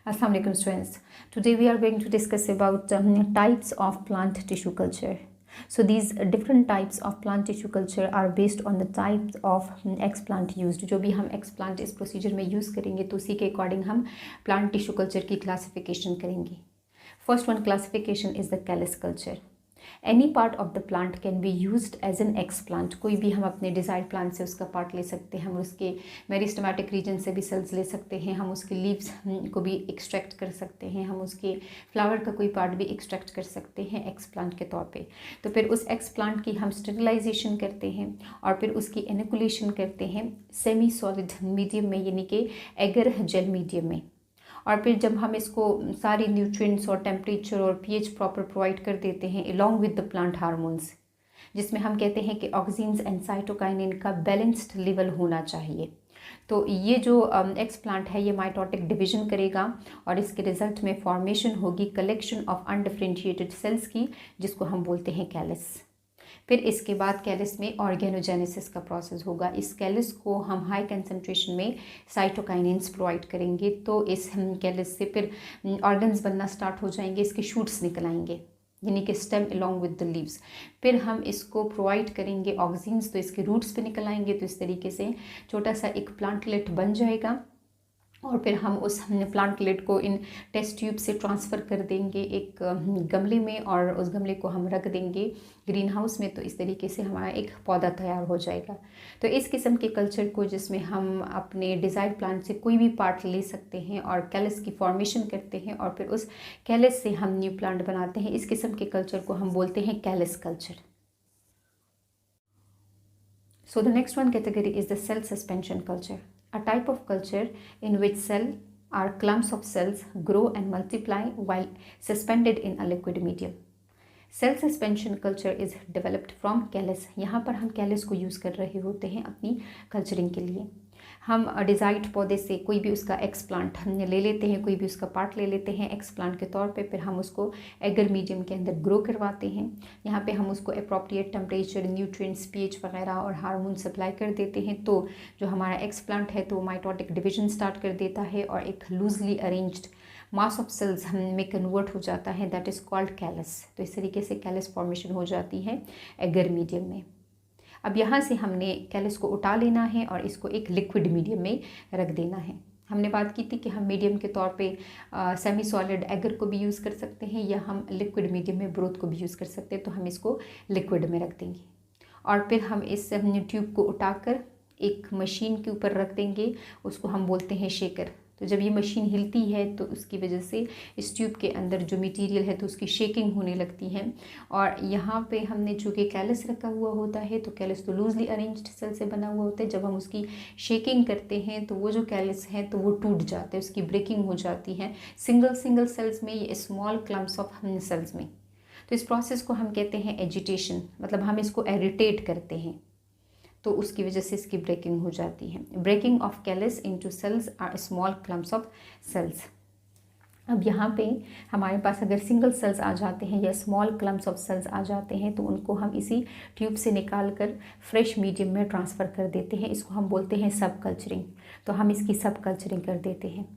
Assalamu alaikum students. Today we are going to discuss about types of plant tissue culture. So these different types of plant tissue culture are based on the types of explant used. जो भी हम explant इस procedure में use करेंगे तो उसी के according हम plant tissue culture की classification करेंगे. First one classification is the callus culture. Any part of the plant can be used as an explant. कोई भी हम अपने desired plant से उसका part ले सकते हैं, हम उसके मेरिस्टेमेटिक रीजन से भी सेल्स ले सकते हैं, हम उसके लीव्स को भी एक्सट्रैक्ट कर सकते हैं, हम उसके फ्लावर का कोई पार्ट भी एक्सट्रैक्ट कर सकते हैं एक्सप्लांट के तौर पे. तो फिर उस एक्सप्लांट की हम स्टेरिलाइजेशन करते हैं और फिर उसकी इनोकुलेशन करते हैं सेमी सॉलिड मीडियम में, यानी कि एगर जेल मीडियम में. और फिर जब हम इसको सारी न्यूट्रिएंट्स और टेम्परेचर और पीएच प्रॉपर प्रोवाइड कर देते हैं along with the plant hormones, जिसमें हम कहते हैं कि ऑक्सीन्स एंड साइटोकाइनिन का बैलेंस्ड लेवल होना चाहिए. तो ये जो एक्सप्लांट है ये माइटोटिक डिवीजन करेगा और इसके रिजल्ट में फॉर्मेशन होगी कलेक्शन ऑफ अनडिफरेंशिएटेड सेल्स की, जिसको हम बोलते हैं कैलस. फिर इसके बाद कैलस में ऑर्गेनोजेनेसिस का प्रोसेस होगा. इस कैलस को हम हाई कंसंट्रेशन में साइटोकाइनिन्स प्रोवाइड करेंगे तो इस कैलस से फिर ऑर्गन्स बनना स्टार्ट हो जाएंगे, इसके शूट्स निकल आएंगे यानी कि stem along with the leaves. फिर हम इसको प्रोवाइड करेंगे ऑक्सीन्स तो इसके रूट्स पे निकल आएंगे. तो इस तरीके से छोटा सा एक प्लांटलेट बन जाएगा और फिर हम उस प्लांटलेट को इन टेस्ट ट्यूब से ट्रांसफ़र कर देंगे एक गमले में और उस गमले को हम रख देंगे ग्रीन हाउस में. तो इस तरीके से हमारा एक पौधा तैयार हो जाएगा. तो इस किस्म के कल्चर को जिसमें हम अपने डिज़ायर्ड प्लांट से कोई भी पार्ट ले सकते हैं और कैलस की फॉर्मेशन करते हैं और फिर उस कैलस से हम न्यू प्लांट बनाते हैं, इस किस्म के कल्चर को हम बोलते हैं callus culture. So the next one category is the cell suspension culture, a type of culture in which cell or clumps of cells grow and multiply while suspended in a liquid medium. Cell suspension culture is developed from callus. यहाँ पर हम callus को use कर रहे होते हैं अपनी culturing के लिए. हम डिज़ायर्ड पौधे से कोई भी उसका एक्सप्लांट हम ले लेते हैं, कोई भी उसका पार्ट ले लेते हैं एक्सप्लांट के तौर पे, फिर हम उसको एगर मीडियम के अंदर ग्रो करवाते हैं. यहाँ पे हम उसको अप्रोप्रिएट टेम्परेचर, न्यूट्रिएंट्स, पीएच वगैरह और हार्मोन सप्लाई कर देते हैं. तो जो हमारा एक्सप्लांट है तो माइटोटिक डिवीजन स्टार्ट कर देता है और एक loosely arranged mass of cells में कन्वर्ट हो जाता है, दैट इज़ कॉल्ड कैलस. तो इस तरीके से कैलस फॉर्मेशन हो जाती है एगर मीडियम में. अब यहाँ से हमने कैलस को उठा लेना है और इसको एक लिक्विड मीडियम में रख देना है. हमने बात की थी कि हम मीडियम के तौर पे सेमी सॉलिड एगर को भी यूज़ कर सकते हैं या हम लिक्विड मीडियम में ब्रोथ को भी यूज़ कर सकते हैं. तो हम इसको लिक्विड में रख देंगे और फिर हम इस ट्यूब को उठाकर एक मशीन के ऊपर रख देंगे, उसको हम बोलते हैं शेकर. तो जब ये मशीन हिलती है तो उसकी वजह से इस ट्यूब के अंदर जो मटेरियल है तो उसकी शेकिंग होने लगती है. और यहाँ पे हमने चूँकि कैलस रखा हुआ होता है तो कैलस तो लूजली अरेंज्ड सेल से बना हुआ होता है. जब हम उसकी शेकिंग करते हैं तो वो जो कैलस है तो वो टूट जाते हैं, उसकी ब्रेकिंग हो जाती है सिंगल सेल्स में, ये स्मॉल क्लम्प्स ऑफ सेल्स में. तो इस प्रोसेस को हम कहते हैं एजिटेशन, मतलब हम इसको एरिटेट करते हैं तो उसकी वजह से इसकी ब्रेकिंग हो जाती है. Breaking of callus into cells are small clumps of cells. अब यहाँ पे हमारे पास अगर सिंगल सेल्स आ जाते हैं या स्मॉल क्लम्प्स ऑफ सेल्स आ जाते हैं तो उनको हम इसी ट्यूब से निकाल कर फ्रेश मीडियम में ट्रांसफ़र कर देते हैं. इसको हम बोलते हैं सब कल्चरिंग. तो हम इसकी सब कल्चरिंग कर देते हैं.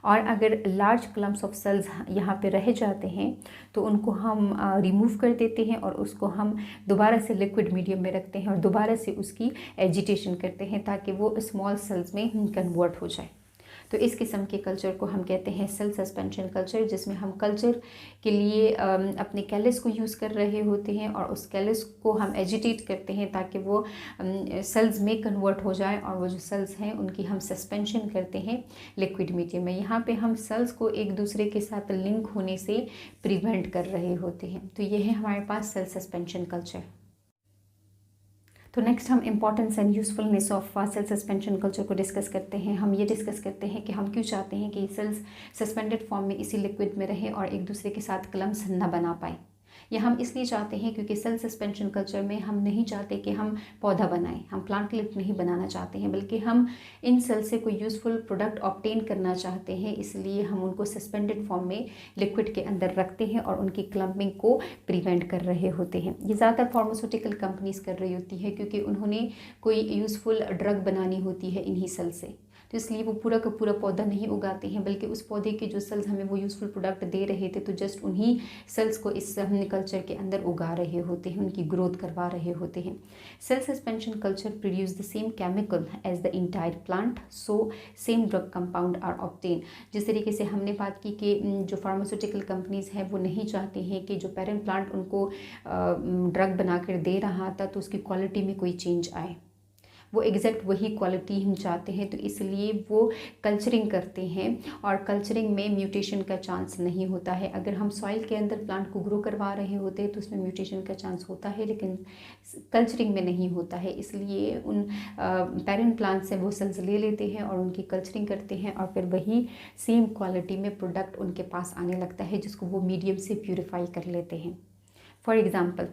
और अगर लार्ज क्लम्प्स ऑफ सेल्स यहाँ पे रह जाते हैं तो उनको हम रिमूव कर देते हैं और उसको हम दोबारा से लिक्विड मीडियम में रखते हैं और दोबारा से उसकी एजिटेशन करते हैं ताकि वो स्मॉल सेल्स में कन्वर्ट हो जाए. तो इस किस्म के कल्चर को हम कहते हैं सेल सस्पेंशन कल्चर, जिसमें हम कल्चर के लिए अपने कैलस को यूज़ कर रहे होते हैं और उस कैलस को हम एजिटेट करते हैं ताकि वो सेल्स में कन्वर्ट हो जाए और वो जो सेल्स हैं उनकी हम सस्पेंशन करते हैं लिक्विड मीडियम में. यहाँ पे हम सेल्स को एक दूसरे के साथ लिंक होने से प्रिवेंट कर रहे होते हैं. तो ये है हमारे पास सेल सस्पेंशन कल्चर. तो नेक्स्ट हम importance and usefulness of cell suspension culture को डिस्कस करते हैं. हम ये डिस्कस करते हैं कि हम क्यों चाहते हैं कि सेल्स सस्पेंडेड फॉर्म में इसी लिक्विड में रहें और एक दूसरे के साथ क्लम्प्स न बना पाए. ये हम इसलिए चाहते हैं क्योंकि सेल सस्पेंशन कल्चर में हम नहीं चाहते कि हम पौधा बनाएं, हम प्लांटलेट नहीं बनाना चाहते हैं, बल्कि हम इन सेल से कोई यूज़फुल प्रोडक्ट ऑब्टेन करना चाहते हैं. इसलिए हम उनको सस्पेंडेड फॉर्म में लिक्विड के अंदर रखते हैं और उनकी क्लम्पिंग को प्रिवेंट कर रहे होते हैं. ये ज़्यादातर फार्मास्यूटिकल कंपनीज कर रही होती है क्योंकि उन्होंने कोई यूज़फुल ड्रग बनानी होती है इन्हीं सेल से. तो इसलिए वो पूरा का पूरा पौधा नहीं उगाते हैं, बल्कि उस पौधे के जो सेल्स हमें वो यूज़फुल प्रोडक्ट दे रहे थे, तो जस्ट उन्हीं सेल्स को इस कल्चर के अंदर उगा रहे होते हैं, उनकी ग्रोथ करवा रहे होते हैं। Cell suspension culture produce the same chemical as the entire plant, so same drug compound are obtain. जिस तरीके से हमने बात की कि जो फार्मास्यूटिकल कंपनीज़ हैं वो नहीं चाहते हैं कि जो पेरेंट प्लांट उनको ड्रग बनाकर दे रहा था तो उसकी क्वालिटी में कोई चेंज आए, वो एग्जैक्ट वही क्वालिटी हम चाहते हैं, तो इसलिए वो कल्चरिंग करते हैं। और कल्चरिंग में म्यूटेशन का चांस नहीं होता है। अगर हम सॉइल के अंदर प्लांट को ग्रो करवा रहे होते हैं तो उसमें म्यूटेशन का चांस होता है, लेकिन कल्चरिंग में नहीं होता है। इसलिए उन पेरेंट प्लांट से वो सेल्स ले लेते हैं और उनकी कल्चरिंग करते हैं, और फिर वही सेम क्वालिटी में प्रोडक्ट उनके पास आने लगता है, जिसको वो मीडियम से प्यूरिफाई कर लेते हैं। For example,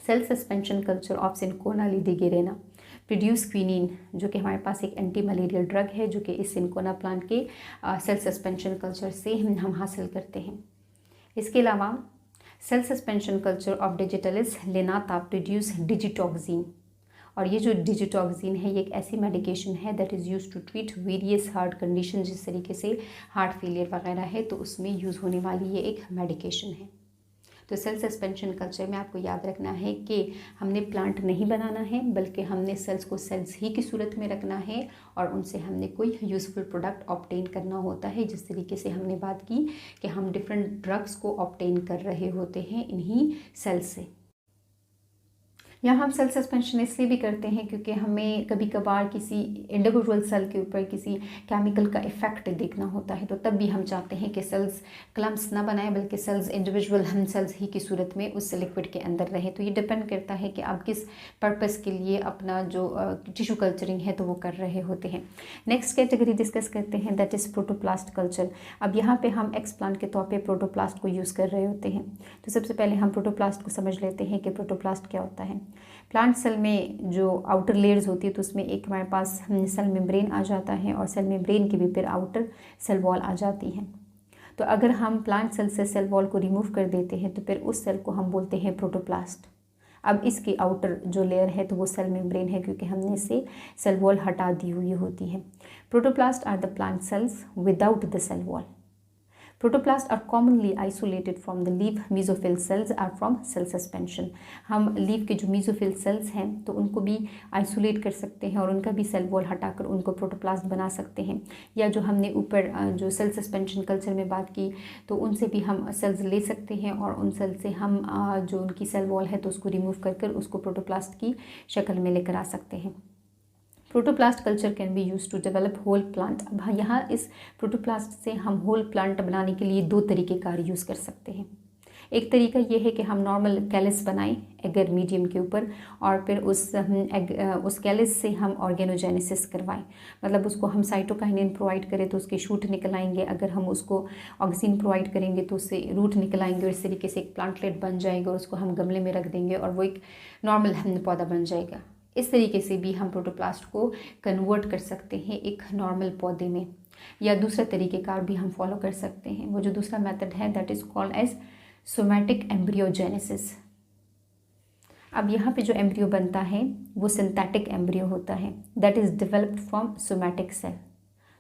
cell suspension culture of cinchona ledgeriana produce quinine, जो कि हमारे पास एक एंटी मलेरियल ड्रग है, जो कि इस सिनकोना प्लांट के सेल सस्पेंशन कल्चर से हम हासिल करते हैं। इसके अलावा cell suspension culture of digitalis lanata produce digitoxin, और ये जो डिजिटॉक्सिन है ये एक ऐसी मेडिकेशन है that is use to treat various heart condition. जिस तरीके से हार्ट फेलियर वगैरह है तो उसमें यूज़ होने वाली ये एक मेडिकेशन है। तो सेल सस्पेंशन कल्चर में आपको याद रखना है कि हमने प्लांट नहीं बनाना है, बल्कि हमने सेल्स को सेल्स ही की सूरत में रखना है और उनसे हमने कोई यूज़फुल प्रोडक्ट ऑब्टेन करना होता है। जिस तरीके से हमने बात की कि हम डिफरेंट ड्रग्स को ऑब्टेन कर रहे होते हैं इन्हीं सेल्स से। यहाँ हम सेल सस्पेंशन इसलिए भी करते हैं क्योंकि हमें कभी कभार किसी इंडिविजुअल सेल के ऊपर किसी केमिकल का इफेक्ट देखना होता है, तो तब भी हम चाहते हैं कि सेल्स क्लम्प्स ना बनाए, बल्कि सेल्स इंडिविजुअल हम सेल्स ही की सूरत में उस लिक्विड के अंदर रहे। तो ये डिपेंड करता है कि आप किस पर्पज़ के लिए अपना जो टिश्यू कल्चरिंग है तो वो कर रहे होते हैं। नेक्स्ट कैटेगरी डिस्कस करते हैं, दैट इज़ प्रोटोप्लास्ट कल्चर। अब यहाँ पर हम एक्सप्लांट के तौर पर प्रोटोप्लास्ट को यूज़ कर रहे होते हैं। तो सबसे पहले हम प्रोटोप्लास्ट को समझ लेते हैं कि प्रोटोप्लास्ट क्या होता है। प्लांट सेल में जो आउटर लेयर्स होती है तो उसमें एक हमारे पास सेल मेम्ब्रेन आ जाता है, और सेल मेम्ब्रेन के भी फिर आउटर सेल वॉल आ जाती है। तो अगर हम प्लांट सेल से सेल वॉल को रिमूव कर देते हैं तो फिर उस सेल को हम बोलते हैं प्रोटोप्लास्ट। अब इसकी आउटर जो लेयर है तो वो सेल मेम्ब्रेन है, क्योंकि हमने इससे सेल वॉल हटा दी हुई होती है। Protoplast are the plant cells without the cell wall. Protoplasts are commonly isolated from the leaf mesophyll cells are from cell suspension। हम लीफ के जो मेसोफिल सेल्स हैं तो उनको भी आइसोलेट कर सकते हैं और उनका भी सेल वॉल हटाकर उनको प्रोटोप्लास्ट बना सकते हैं। या जो हमने ऊपर जो सेल सस्पेंशन कल्चर में बात की तो उनसे भी हम सेल्स ले सकते हैं और उन सेल से हम जो उनकी सेल वॉल है तो उसको रिमूव कर उसको प्रोटोप्लास्ट की शक्ल में लेकर आ सकते हैं। Protoplast culture can be use to develop whole plant. अब यहाँ इस प्रोटोप्लास्ट से हम होल प्लांट बनाने के लिए दो तरीक़ेकार यूज़ कर सकते हैं। एक तरीका ये है कि हम नॉर्मल कैलिस बनाएं एगर मीडियम के ऊपर, और फिर उस कैलिस से हम ऑर्गेनोजेनेसिस करवाएं, मतलब उसको हम साइटोकाइनिन प्रोवाइड करें तो उसके शूट निकल आएंगे। अगर हम उसको ऑक्सीजन प्रोवाइड करेंगे तो उससे रूट निकल आएंगे, और इस तरीके से एक प्लांटलेट बन जाएगा और उसको हम गमले में रख देंगे और वो एक नॉर्मल पौधा बन जाएगा। इस तरीके से भी हम प्रोटोप्लास्ट को कन्वर्ट कर सकते हैं एक नॉर्मल पौधे में। या दूसरा तरीक़ेकार भी हम फॉलो कर सकते हैं, वो जो दूसरा मेथड है that is called as somatic embryogenesis. अब यहाँ पे जो एम्ब्रियो बनता है वो सिंथेटिक एम्ब्रियो होता है that is developed from somatic cell.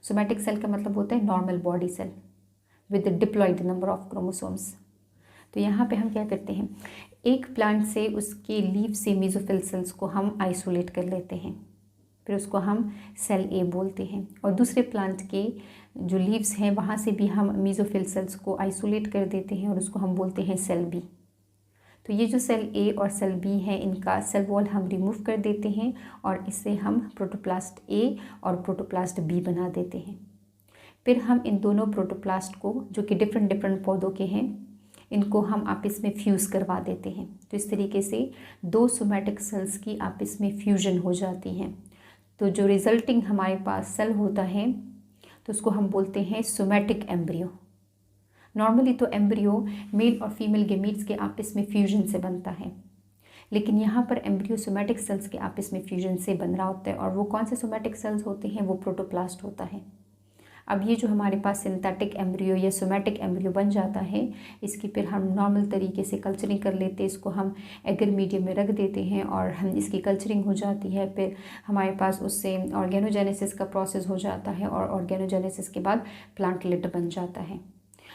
Somatic cell का मतलब होता है normal body cell with diploid number of chromosomes. तो यहाँ पे हम क्या करते हैं, एक प्लांट से उसके लीफ से मेसोफिल सेल्स को हम आइसोलेट कर लेते हैं, फिर उसको हम सेल ए बोलते हैं, और दूसरे प्लांट के जो लीव्स हैं वहाँ से भी हम मेसोफिल सेल्स को आइसोलेट कर देते हैं और उसको हम बोलते हैं सेल बी। तो ये जो सेल ए और सेल बी हैं इनका सेल वॉल हम रिमूव कर देते हैं और इससे हम प्रोटोप्लास्ट ए और प्रोटोप्लास्ट बी बना देते हैं। फिर हम इन दोनों प्रोटोप्लास्ट को, जो कि डिफरेंट पौधों के हैं, इनको हम आपस में फ्यूज़ करवा देते हैं। तो इस तरीके से दो सोमैटिक सेल्स की आपस में फ्यूजन हो जाती हैं। तो जो रिजल्टिंग हमारे पास सेल होता है तो उसको हम बोलते हैं सोमैटिक एम्ब्रियो। नॉर्मली तो एम्ब्रियो मेल और फीमेल गेमीट्स के आपस में फ्यूजन से बनता है, लेकिन यहाँ पर एम्ब्रियो सोमैटिक सेल्स के आपस में फ्यूजन से बन रहा होता है, और वो कौन से सोमैटिक सेल्स होते हैं, वो प्रोटोप्लास्ट होता है। अब ये जो हमारे पास सिंथेटिक एम्ब्रियो या सोमैटिक एम्ब्रियो बन जाता है, इसकी फिर हम नॉर्मल तरीके से कल्चरिंग कर लेते हैं, इसको हम एगर मीडियम में रख देते हैं और हम इसकी कल्चरिंग हो जाती है। फिर हमारे पास उससे ऑर्गेनोजेनेसिस का प्रोसेस हो जाता है और ऑर्गेनोजेनेसिस के बाद प्लांटलेट बन जाता है।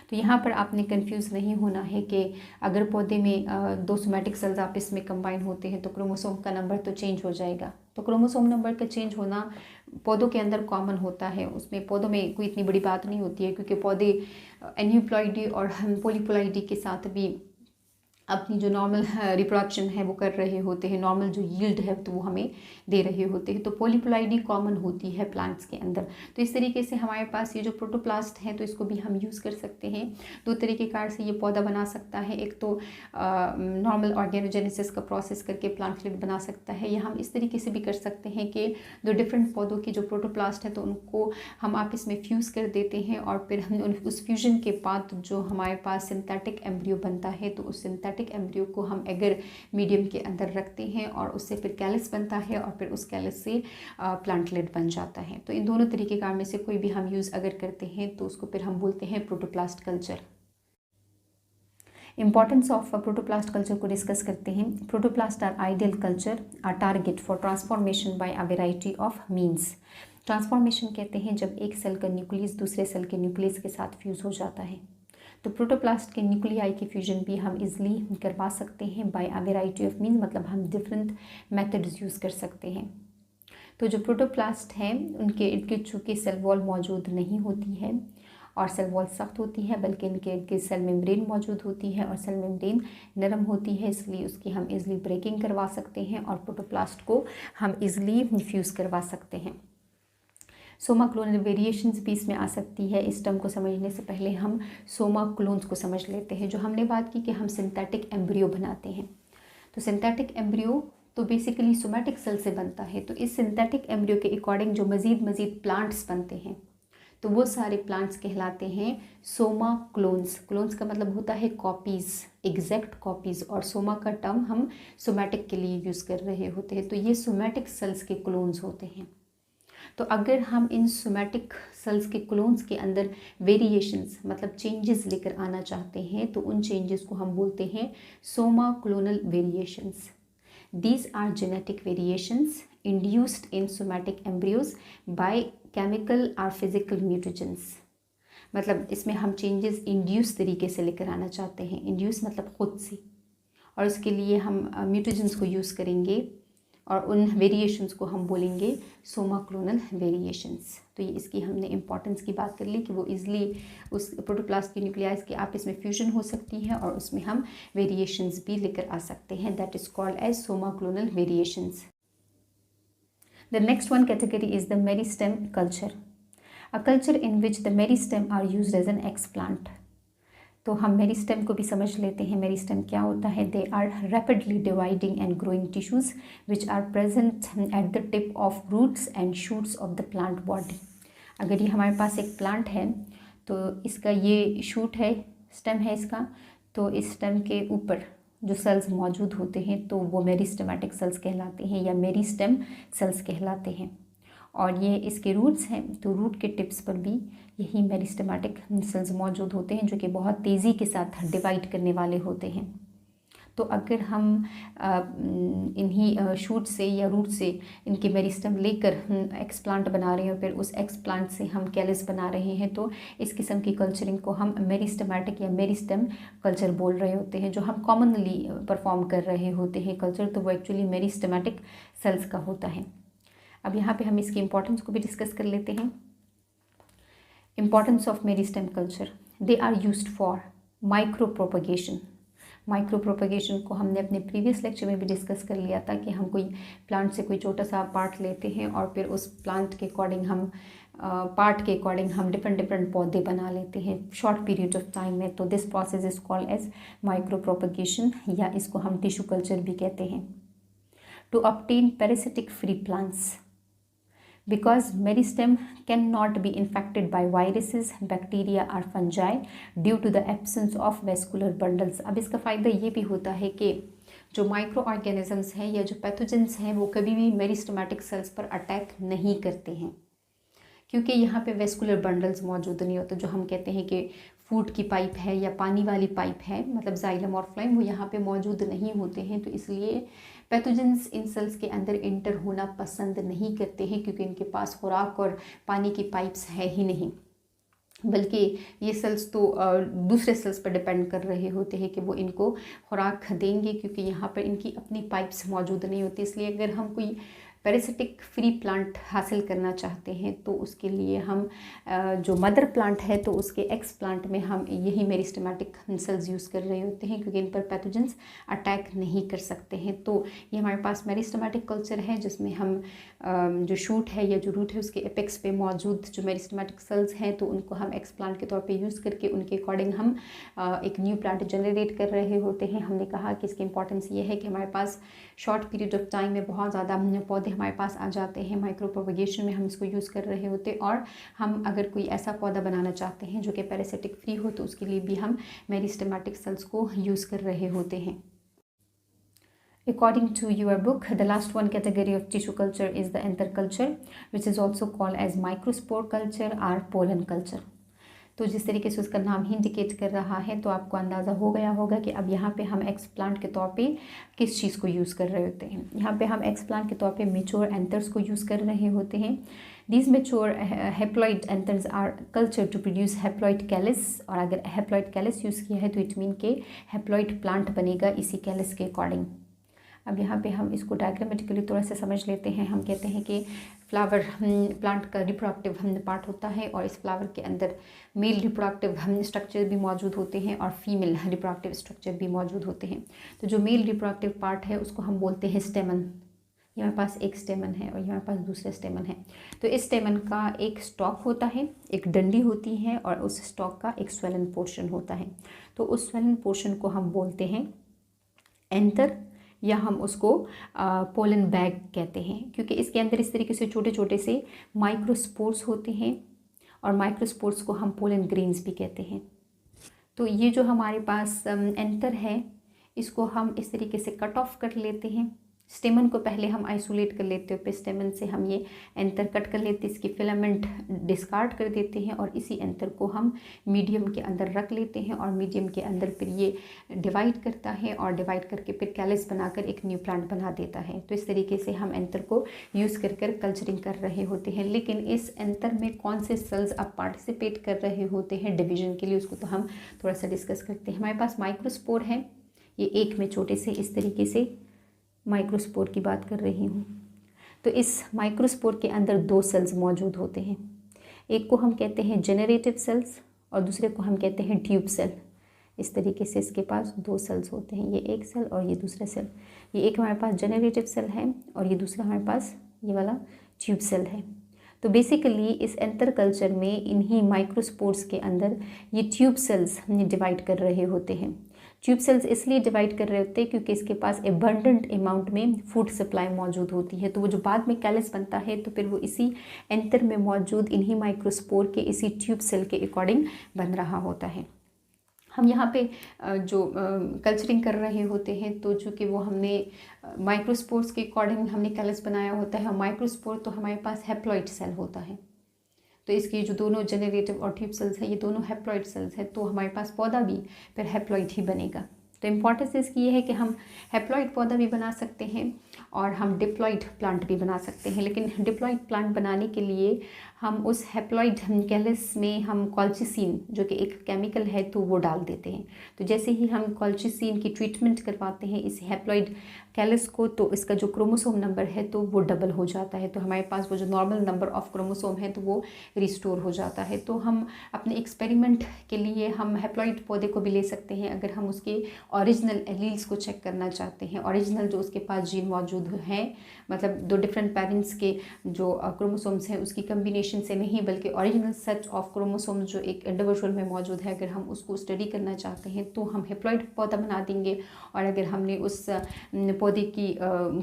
तो यहाँ पर आपने कंफ्यूज नहीं होना है कि अगर पौधे में दो सोमैटिक सेल्स आपस में कंबाइन होते हैं तो क्रोमोसोम का नंबर तो चेंज हो जाएगा। तो क्रोमोसोम नंबर का चेंज होना पौधों के अंदर कॉमन होता है, उसमें पौधों में कोई इतनी बड़ी बात नहीं होती है, क्योंकि पौधे एन्यूप्लॉइडी और पॉलीप्लॉइडी के साथ भी अपनी जो नॉर्मल रिप्रोडक्शन है वो कर रहे होते हैं, नॉर्मल जो यील्ड है तो वो हमें दे रहे होते हैं। तो पॉलीप्लॉइडी कॉमन होती है प्लांट्स के अंदर। तो इस तरीके से हमारे पास ये जो प्रोटोप्लास्ट है तो इसको भी हम यूज़ कर सकते हैं। दो तरीके कार से ये पौधा बना सकता है, एक तो नॉर्मल ऑर्गेनोजेनेसिस का प्रोसेस करके प्लांटलेट बना सकता है, या हम इस तरीके से भी कर सकते हैं कि दो डिफरेंट पौधों की जो प्रोटोप्लास्ट है तो उनको हम आपस में फ्यूज़ कर देते हैं और फिर हम उस फ्यूजन के बाद जो हमारे पास सिंथेटिक एम्ब्रियो बनता है तो उस सिंथेटिक एम्ब्रियो को हम एगर मीडियम के अंदर रखते हैं और उससे फिर कैलस बनता है और फिर उस कैलस से प्लांटलेट बन जाता है। तो इन दोनों तरीके कार में से कोई भी हम यूज़ अगर करते हैं तो उसको फिर हम बोलते हैं protoplast culture. Importance of protoplast culture को डिस्कस करते हैं। Protoplast are ideal culture are target for transformation by a variety of means. Transformation कहते हैं जब एक सेल का न्यूक्लियस दूसरे सेल के न्यूक्लियस के साथ फ्यूज़ हो जाता है। तो प्रोटोप्लास्ट के न्यूक्लियाई की फ्यूजन भी हम इजीली करवा सकते हैं by a variety of means, मतलब हम डिफरेंट मेथड्स यूज़ कर सकते हैं। तो जो प्रोटोप्लास्ट हैं उनके इर्द गिर्द चूँकि सेल वॉल मौजूद नहीं होती है और सेल वॉल सख्त होती है, बल्कि इनके इर्द गिर्द सेल मेम्ब्रेन मौजूद होती है और सेल मेम्ब्रेन नरम होती है, इसलिए उसकी हम इजीली ब्रेकिंग करवा सकते हैं और प्रोटोप्लास्ट को हम इजीली फ्यूज़ करवा सकते हैं। सोमा क्लोनल वेरिएशंस भी इसमें आ सकती है। इस टर्म को समझने से पहले हम सोमा क्लोन्स को समझ लेते हैं। जो हमने बात की कि हम सिंथेटिक एम्ब्रियो बनाते हैं, तो सिंथेटिक एम्ब्रियो तो बेसिकली सोमैटिक सेल से बनता है। तो इस सिंथेटिक एम्ब्रियो के अकॉर्डिंग जो मज़ीद प्लांट्स बनते हैं तो वो सारे प्लांट्स कहलाते हैं सोमा क्लोन्स। क्लोन्स का मतलब होता है कॉपीज़, एग्जैक्ट कॉपीज़, और सोमा का टर्म हम सोमैटिक के लिए यूज़ कर रहे होते हैं। तो ये सोमैटिक सेल्स के क्लोन्स होते हैं। तो अगर हम इन सोमैटिक सेल्स के क्लोन्स के अंदर वेरिएशंस मतलब चेंजेस लेकर आना चाहते हैं तो उन चेंजेस को हम बोलते हैं soma clonal variations. These are genetic variations induced in somatic embryos by chemical और फिजिकल म्यूटेशंस। मतलब इसमें हम चेंजेस इंड्यूस तरीके से लेकर आना चाहते हैं। इंड्यूस मतलब खुद से, और उसके लिए हम म्यूटेशंस को यूज़ करेंगे और उन वेरिएशंस को हम बोलेंगे सोमा क्लोनल वेरिएशंस। तो ये इसकी हमने इंपॉर्टेंस की बात कर ली कि वो इजीली उस प्रोटोप्लास्ट की न्यूक्लियास के आपस में फ्यूजन हो सकती है और उसमें हम वेरिएशंस भी लेकर आ सकते हैं। That is called as soma clonal variations. The next one category is the meristem culture, a culture in which the meristem are used as an explant. तो हम मेरिस्टेम को भी समझ लेते हैं। मेरिस्टेम क्या होता है? They are rapidly dividing and growing tissues which are present at the tip of roots and shoots of the plant body. अगर ये हमारे पास एक प्लांट है तो इसका ये शूट है, स्टेम है इसका, तो इस स्टेम के ऊपर जो सेल्स मौजूद होते हैं तो वो मेरिस्टेमेटिक सेल्स कहलाते हैं या मेरिस्टेम सेल्स कहलाते हैं। और ये इसके रूट्स हैं, तो रूट के टिप्स पर भी यही मेरिस्टेमेटिक सेल्स मौजूद होते हैं जो कि बहुत तेज़ी के साथ डिवाइड करने वाले होते हैं। तो अगर हम इन्हीं शूट से या रूट से इनके मेरिस्टेम लेकर एक्सप्लांट बना रहे हैं और फिर उस एक्सप्लांट से हम कैलस बना रहे हैं तो इस किस्म की कल्चरिंग को हम मेरिस्टेमेटिक या मेरिस्टेम कल्चर बोल रहे होते हैं। जो हम कॉमनली परफॉर्म कर रहे होते हैं कल्चर, तो वो एक्चुअली मेरिस्टेमेटिक सेल्स का होता है। अब यहाँ पे हम इसकी इंपॉर्टेंस को भी डिस्कस कर लेते हैं। Importance of meristem culture, they are used for micro propagation. Micro propagation को हमने अपने प्रीवियस लेक्चर में भी डिस्कस कर लिया था कि हम कोई प्लांट से कोई छोटा सा पार्ट लेते हैं और फिर उस प्लांट के अकॉर्डिंग हम पार्ट के अकॉर्डिंग हम डिफरेंट पौधे बना लेते हैं शॉर्ट पीरियड ऑफ टाइम में। तो this process is called as micro propagation, या इसको हम टिश्यू कल्चर भी कहते हैं। To obtain parasitic free plants, because meristem cannot be infected by viruses, bacteria or fungi due to the absence of vascular bundles। अब इसका फ़ायदा ये भी होता है कि जो माइक्रो ऑर्गेनिजम्स हैं या जो पैथोजेंस हैं वो कभी भी मेरिस्टेमेटिक सेल्स पर अटैक नहीं करते हैं, क्योंकि यहाँ पे वेस्कुलर बंडल्स मौजूद नहीं होते। जो हम कहते हैं कि फूड की पाइप है या पानी वाली पाइप है, मतलब जाइलम और फ्लोएम, वो यहाँ पे मौजूद नहीं होते हैं। तो इसलिए पैथोजेंस इन सेल्स के अंदर इंटर होना पसंद नहीं करते हैं, क्योंकि इनके पास खुराक और पानी की पाइप्स है ही नहीं, बल्कि ये सेल्स तो दूसरे सेल्स पर डिपेंड कर रहे होते हैं कि वो इनको खुराक देंगे, क्योंकि यहाँ पर इनकी अपनी पाइप्स मौजूद नहीं होती। इसलिए अगर हम कोई पैरासिटिक फ्री प्लांट हासिल करना चाहते हैं तो उसके लिए हम जो मदर प्लांट है तो उसके एक्स प्लांट में हम यही मेरिस्टेमेटिक सेल्स यूज़ कर रहे होते हैं, क्योंकि इन पर पैथोजेंस अटैक नहीं कर सकते हैं। तो ये हमारे पास मेरिस्टेमेटिक कल्चर है, जिसमें हम जो शूट है या जो रूट है उसके एपेक्स पे मौजूद जो मेरिस्टेमेटिक सेल्स हैं तो उनको हम एक्स प्लांट के तौर पे यूज़ करके उनके अकॉर्डिंग हम एक न्यू प्लांट जनरेट कर रहे होते हैं। हमने कहा कि इसकी इंपॉर्टेंस ये है कि हमारे पास शॉर्ट पीरियड ऑफ टाइम में बहुत ज़्यादा पौधे हमारे पास आ जाते हैं, माइक्रो प्रोपगेशन में हम इसको यूज़ कर रहे होते हैं। और हम अगर कोई ऐसा पौधा बनाना चाहते हैं जो कि पैरासिटिक फ्री हो तो उसके लिए भी हम मेरिस्टेमेटिक सेल्स को यूज़ कर रहे होते हैं। According to your book, the last one category of tissue culture is the anther culture, which is also called as microspore culture or pollen culture. तो जिस तरीके से उसका नाम ही इंडिकेट कर रहा है तो आपको अंदाज़ा हो गया होगा कि अब यहाँ पे हम एक्स प्लांट के तौर पे किस चीज़ को यूज़ कर रहे होते हैं। यहाँ पे हम एक्स प्लांट के तौर पे मेच्योर एंथर्स को यूज़ कर रहे होते हैं। These mature haploid anthers are culture to produce haploid callus, और अगर हैप्लॉइड कैलिस यूज़ किया है तो इट मीन के हैप्लॉइड प्लांट बनेगा इसी कैलिस के अकॉर्डिंग। अब यहाँ पे हम इसको डायग्रामेटिकली थोड़ा सा समझ लेते हैं। हम कहते हैं कि फ्लावर प्लांट का रिप्रोडक्टिव पार्ट होता है, और इस फ्लावर के अंदर मेल रिप्रोडक्टिव स्ट्रक्चर भी मौजूद होते हैं और फीमेल रिप्रोडक्टिव स्ट्रक्चर भी मौजूद होते हैं। तो जो मेल रिप्रोडक्टिव पार्ट है उसको हम बोलते हैं स्टेमन। यहाँ पास एक स्टेमन है और यहाँ पास दूसरा स्टेमन है। तो इस स्टेमन का एक स्टॉक होता है, एक डंडी होती है, और उस स्टॉक का एक स्वेलन पोर्शन होता है। तो उस स्वेलन पोर्शन को हम बोलते हैं एंथर, या हम उसको पोलन बैग कहते हैं, क्योंकि इसके अंदर इस तरीके से छोटे छोटे से माइक्रोस्पोर्स होते हैं, और माइक्रोस्पोर्स को हम पोलन ग्रेन्स भी कहते हैं। तो ये जो हमारे पास एंथर है इसको हम इस तरीके से कट ऑफ कर लेते हैं। स्टेमन को पहले हम आइसोलेट कर लेते हैं, फिर स्टेमन से हम ये एंथर कट कर लेते हैं, इसकी फिलामेंट डिस्कार्ड कर देते हैं, और इसी एंथर को हम मीडियम के अंदर रख लेते हैं, और मीडियम के अंदर फिर ये डिवाइड करता है, और डिवाइड करके फिर कैलिस बनाकर एक न्यू प्लांट बना देता है। तो इस तरीके से हम एंथर को यूज़ कर कल्चरिंग कर रहे होते हैं। लेकिन इस एंथर में कौन से सेल्स अब पार्टिसिपेट कर रहे होते हैं डिवीजन के लिए, उसको तो हम थोड़ा सा डिस्कस करते हैं। हमारे पास माइक्रोस्पोर है, ये एक में छोटे से इस तरीके से माइक्रोस्पोर की बात कर रही हूँ। तो इस माइक्रोस्पोर के अंदर दो सेल्स मौजूद होते हैं, एक को हम कहते हैं जेनरेटिव सेल्स और दूसरे को हम कहते हैं ट्यूब सेल। इस तरीके से इसके पास दो सेल्स होते हैं, ये एक सेल और ये दूसरा सेल। ये एक हमारे पास जेनरेटिव सेल है और ये दूसरा हमारे पास ये वाला ट्यूब सेल है। तो बेसिकली इस एंथर कल्चर में इन्हीं माइक्रोस्पोर्स के अंदर ये ट्यूब सेल्स डिवाइड कर रहे होते हैं। ट्यूब सेल्स इसलिए डिवाइड कर रहे होते हैं क्योंकि इसके पास एबंडेंट अमाउंट में फूड सप्लाई मौजूद होती है। तो वो जो बाद में कैलिस बनता है तो फिर वो इसी एंथर में मौजूद इन्हीं माइक्रोस्पोर के इसी ट्यूब सेल के अकॉर्डिंग बन रहा होता है। हम यहाँ पे जो कल्चरिंग कर रहे होते हैं तो चूँकि वो हमने माइक्रोस्पोर्स के अकॉर्डिंग हमने कैलिस बनाया होता है। माइक्रोस्पोर तो हमारे पास हैप्लॉइड सेल होता है, तो इसकी जो दोनों जेनरेटिव और ट्यूब सेल्स है ये दोनों हैप्लॉइड सेल्स है, तो हमारे पास पौधा भी फिर हैप्लॉइड ही बनेगा। तो इम्पॉर्टेंस इसकी ये है कि हम हैप्लॉइड पौधा भी बना सकते हैं और हम डिप्लॉइड प्लांट भी बना सकते हैं। लेकिन डिप्लॉइड प्लांट बनाने के लिए हम उस हैप्लॉइड कैलिस में हम कॉल्चिसिन जो कि एक केमिकल है तो वो डाल देते हैं। तो जैसे ही हम कॉल्चिसिन की ट्रीटमेंट करवाते हैं इस हैप्लॉइड कैलिस को तो इसका जो क्रोमोसोम नंबर है तो वो डबल हो जाता है। तो हमारे पास वो जो नॉर्मल नंबर ऑफ क्रोमोसोम है तो वो रिस्टोर हो जाता है। तो हम अपने एक्सपेरिमेंट के लिए हम हैप्लॉइड पौधे को भी ले सकते हैं अगर हम उसके ओरिजिनल एलील्स को चेक करना चाहते हैं। ओरिजिनल जो उसके पास जीन मौजूद हैं, मतलब दो डिफरेंट पेरेंट्स के जो क्रोमोसोम्स हैं उसकी कम्बिनेशन से नहीं बल्कि ओरिजिनल सेट ऑफ क्रोमोसोम्स जो एक इंडिविजुअल में मौजूद है, अगर हम उसको स्टडी करना चाहते हैं तो हम हैप्लॉइड पौधा बना देंगे। और अगर हमने उस पौधे की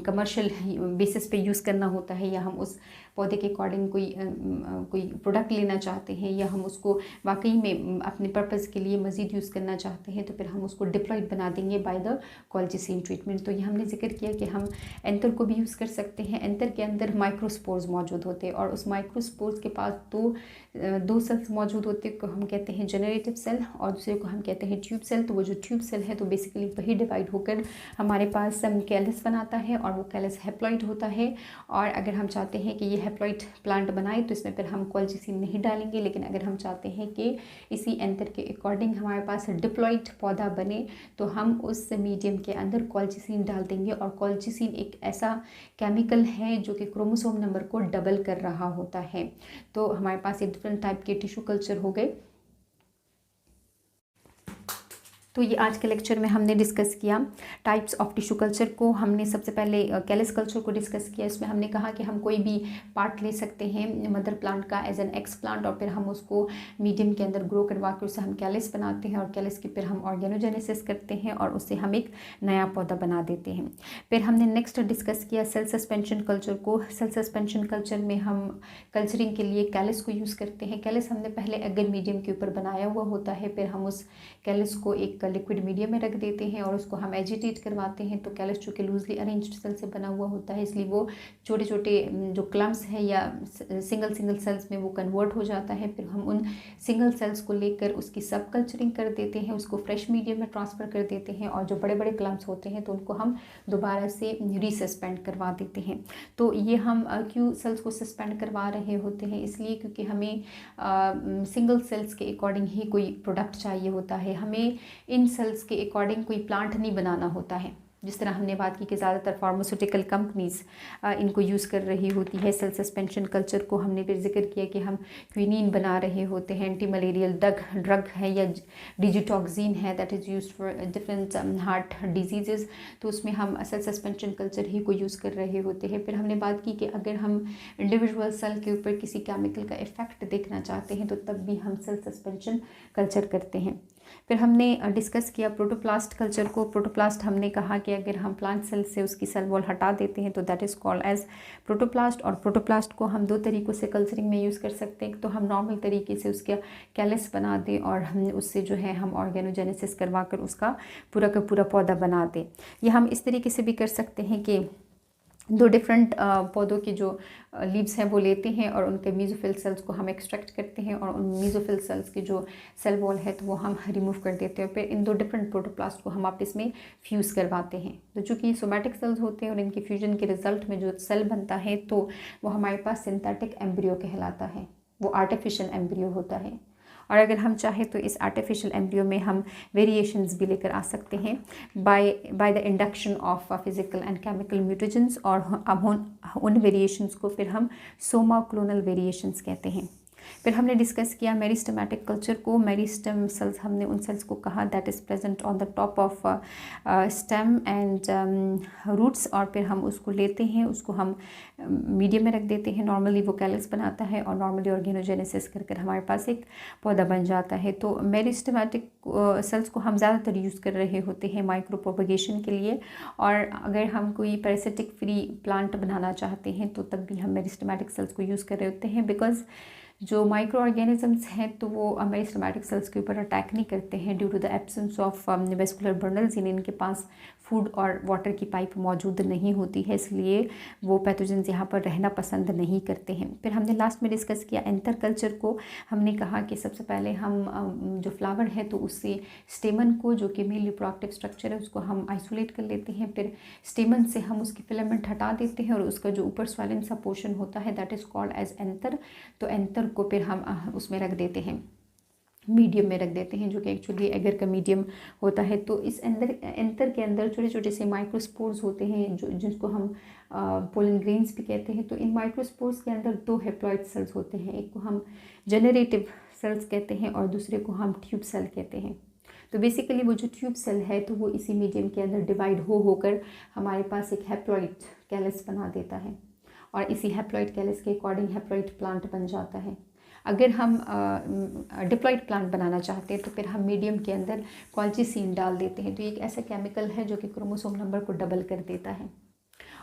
कमर्शियल बेसिस पे यूज़ करना होता है या हम उस पौधे के अकॉर्डिंग कोई प्रोडक्ट लेना चाहते हैं या हम उसको वाकई में अपने पर्पज़ के लिए मज़ीद यूज़ करना चाहते हैं, तो फिर हम उसको डिप्लॉयड बना देंगे बाय द कॉलचिसिन ट्रीटमेंट। तो ये हमने जिक्र किया कि हम एंथर को भी यूज़ कर सकते हैं। एंथर के अंदर माइक्रोस्पोर्स मौजूद होते हैं और उस माइक्रोस्पोर्स के पास दो सेल्स मौजूद होते हैं को हम कहते हैं जनरेटिव सेल और दूसरे को हम कहते हैं ट्यूब सेल। तो वो जो ट्यूब सेल है तो बेसिकली वही डिवाइड होकर हमारे पास कैलस बनाता है और वो कैलस हैप्लॉइड होता है। और अगर हम चाहते हैं कि ये हैप्लॉइड प्लांट बनाए तो इसमें फिर हम कॉलचिसिन नहीं डालेंगे, लेकिन अगर हम चाहते हैं कि इसी एंथर के अकॉर्डिंग हमारे पास डिप्लॉइड पौधा बने तो हम उस मीडियम के अंदर कॉलचिसिन डाल देंगे। और कॉलचिसिन एक ऐसा केमिकल है जो कि क्रोमोसोम नंबर को डबल कर रहा होता है। तो हमारे पास ये डिफरेंट टाइप के टिश्यू कल्चर हो गए। तो ये आज के लेक्चर में हमने डिस्कस किया टाइप्स ऑफ टिश्यू कल्चर को। हमने सबसे पहले कैलस कल्चर को डिस्कस किया। इसमें हमने कहा कि हम कोई भी पार्ट ले सकते हैं मदर प्लांट का एज एन एक्स प्लांट और फिर हम उसको मीडियम के अंदर ग्रो करवा कर उससे हम कैलस बनाते हैं और कैलस की फिर हम ऑर्गेनोजेनेसिस करते हैं और उससे हम एक नया पौधा बना देते हैं। फिर हमने नेक्स्ट डिस्कस किया सेल सस्पेंशन कल्चर को। सेल सस्पेंशन कल्चर में हम कल्चरिंग के लिए कैलस को यूज़ करते हैं। कैलस हमने पहले एगर मीडियम के ऊपर बनाया हुआ होता है, फिर हम उस कैलस को एक लिक्विड मीडियम में रख देते हैं और उसको हम एजिटेट करवाते हैं। तो कैलस चूँकि लूजली अरेंज्ड सेल से बना हुआ होता है इसलिए वो छोटे छोटे जो क्लम्प्स है या सिंगल सेल्स में वो कन्वर्ट हो जाता है। फिर हम उन सिंगल सेल्स को लेकर उसकी सब कल्चरिंग कर देते हैं, उसको फ्रेश मीडियम में ट्रांसफ़र कर देते हैं और जो बड़े बड़े क्लम्प्स होते हैं तो उनको हम दोबारा से रीसस्पेंड करवा देते हैं। तो ये हम क्यों सेल्स को सस्पेंड करवा रहे होते हैं, इसलिए क्योंकि हमें सिंगल सेल्स के अकॉर्डिंग ही कोई प्रोडक्ट चाहिए होता है। हमें इन सेल्स के अकॉर्डिंग कोई प्लांट नहीं बनाना होता है। जिस तरह हमने बात की कि ज़्यादातर फार्मास्यूटिकल कंपनीज़ इनको यूज़ कर रही होती है सेल सस्पेंशन कल्चर को। हमने फिर जिक्र किया कि हम क्विनीन बना रहे होते हैं, एंटी मलेरियल ड्रग है या डिजिटॉक्सिन है that is used for different heart disease, तो उसमें हम सेल सस्पेंशन कल्चर ही को यूज़ कर रहे होते हैं। फिर हमने बात की कि अगर हम इंडिविजुअल सेल के ऊपर किसी केमिकल का इफ़ेक्ट देखना चाहते हैं तो तब भी हम सेल सस्पेंशन कल्चर करते हैं। फिर हमने डिस्कस किया प्रोटोप्लास्ट कल्चर को। प्रोटोप्लास्ट हमने कहा कि अगर हम प्लांट सेल से उसकी सेल वॉल हटा देते हैं तो that is called as protoplast. और प्रोटोप्लास्ट को हम दो तरीक़ों से कल्चरिंग में यूज़ कर सकते हैं। तो हम नॉर्मल तरीके से उसका कैलस बना दें और हम उससे जो है हम ऑर्गेनोजेनेसिस करवा कर उसका पूरा का पूरा पौधा बना दें। ये हम इस तरीके से भी कर सकते हैं कि दो डिफरेंट पौधों की जो लीव्स हैं वो लेते हैं और उनके मीज़ोफिल सेल्स को हम एक्सट्रैक्ट करते हैं और उन मीज़ोफिल सेल्स की जो सेल वॉल है तो वो हम रिमूव कर देते हैं। फिर इन दो डिफरेंट प्रोटोप्लास्ट को हम आपस में फ्यूज़ करवाते हैं। तो चूँकि ये सोमैटिक सेल्स होते हैं और इनके फ्यूजन के रिजल्ट में जो सेल बनता है तो वो हमारे पास सिंथेटिक एम्ब्रियो कहलाता है, वो आर्टिफिशियल एम्ब्रियो होता है। और अगर हम चाहें तो इस आर्टिफिशियल एम्ब्रियो में हम वेरिएशंस भी लेकर आ सकते हैं by the induction of physical and chemical mutations. और अब उन वेरिएशंस को फिर हम सोमा क्लोनल वेरिएशंस कहते हैं। फिर हमने डिस्कस किया मेरिस्टेमेटिक कल्चर को। मेरिस्टेम सेल्स हमने उन सेल्स को कहा that is present on the top of stem and roots. और फिर हम उसको लेते हैं, उसको हम मीडियम में रख देते हैं। नॉर्मली वो कैलस बनाता है और नॉर्मली ऑर्गेनोजेनेसिस कर हमारे पास एक पौधा बन जाता है। तो मेरिस्टेमेटिक सेल्स को हम ज़्यादातर यूज़ कर रहे होते हैं माइक्रो प्रोपगेशन के लिए। और अगर हम कोई पैरासिटिक फ्री प्लांट बनाना चाहते हैं तो तब भी हम मेरिस्टेमेटिक सेल्स को यूज़ कर रहे होते हैं, बिकॉज जो माइक्रो ऑर्गेनिजम्स हैं तो वो मेरिस्टेमेटिक सेल्स के ऊपर अटैक नहीं करते हैं due to the absence of vascular bundles. इनके पास फूड और वाटर की पाइप मौजूद नहीं होती है, इसलिए वो पैथोजेंस यहाँ पर रहना पसंद नहीं करते हैं। फिर हमने लास्ट में डिस्कस किया एंथर कल्चर को। हमने कहा कि सबसे पहले हम जो फ्लावर है तो उससे स्टेमन को, जो कि मेल रिप्रोडक्टिव स्ट्रक्चर है, उसको हम आइसोलेट कर लेते हैं। फिर स्टेमन से हम उसकी फिलामेंट हटा देते हैं और उसका जो ऊपर स्वाइलन सा पोर्शन होता है that is called as anther. तो एंथर को फिर हम उसमें रख देते हैं, मीडियम में रख देते हैं, जो कि एक्चुअली एगर का मीडियम होता है। तो इस एंथर के अंदर छोटे छोटे से माइक्रोस्पोर्स होते हैं जो जिसको हम पोलन ग्रेन्स भी कहते हैं। तो इन माइक्रोस्पोर्स के अंदर दो हैप्लॉइड सेल्स होते हैं, एक को हम जनरेटिव सेल्स कहते हैं और दूसरे को हम ट्यूब सेल कहते हैं। तो बेसिकली वो जो ट्यूब सेल है तो वो इसी मीडियम के अंदर डिवाइड होकर हमारे पास एक हैप्लॉइड कैलस बना देता है और इसी हैप्लॉइड कैलस के अकॉर्डिंग हैप्लॉइड प्लांट बन जाता है। अगर हम डिप्लॉइड प्लांट बनाना चाहते हैं तो फिर हम मीडियम के अंदर कॉलचिसिन डाल देते हैं। तो ये एक ऐसा केमिकल है जो कि क्रोमोसोम नंबर को डबल कर देता है।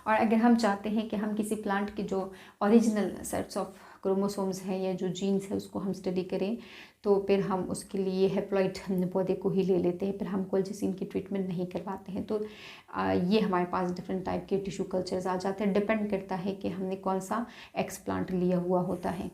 और अगर हम चाहते हैं कि हम किसी प्लांट के जो ओरिजिनल सेट्स ऑफ क्रोमोसोम्स हैं या जो जीन्स है उसको हम स्टडी करें, तो फिर हम उसके लिए हेप्लॉइड पौधे को ही ले लेते हैं, फिर हम कोलचिसिन की ट्रीटमेंट नहीं करवाते हैं। तो ये हमारे पास डिफरेंट टाइप के टिश्यू कल्चर्स आ जाते हैं। डिपेंड करता है कि हमने कौन सा एक्सप्लांट लिया हुआ होता है।